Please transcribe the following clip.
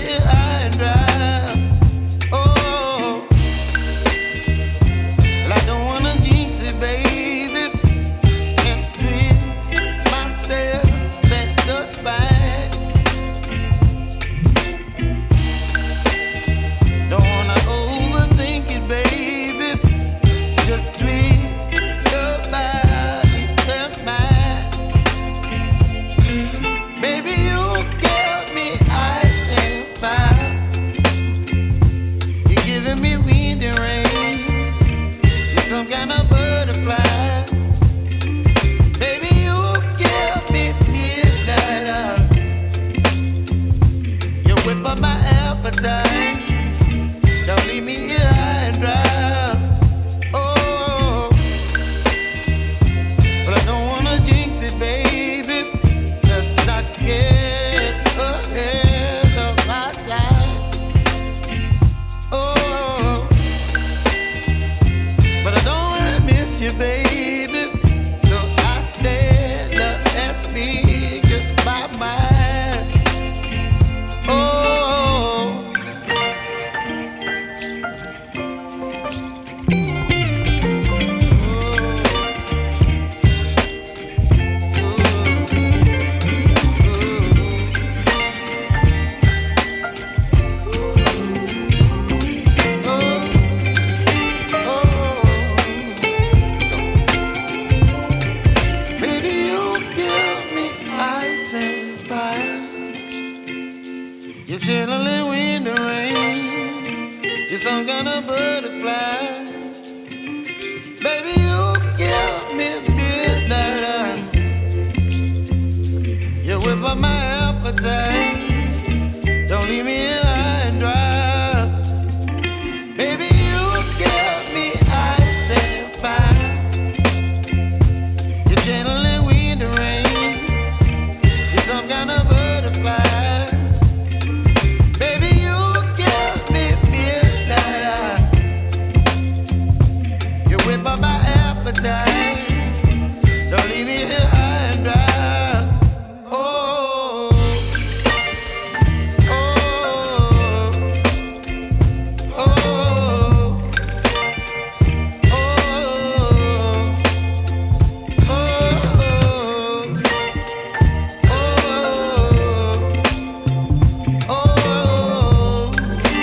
here high and dry. Oh, well, I don't wanna jinx it, baby, and twist myself at the spine. Don't wanna overthink it, baby. It's just twist your body and mine. Baby, you give me ice and fire. You're giving me wind and rain. You're some kind of butterfly. Baby, you give me midnight. You whip up my appetite. Don't leave me here high and dry. Oh, but I don't wanna jinx it, baby. Let's not get ahead of my time. Oh, but I don't wanna miss you, baby. So I stand up and speak just my mind. Oh. Baby, you give me ice and fire. You're chilling wind and rain. You're some kind of butterfly. Baby, you give me midnight. You whip up my appetite. Don't leave me here high and dry. Baby, you give me ice and fire. You're channeling wind and rain. You're some kind of butterfly. Baby, you give me midnight. You whip up my appetite.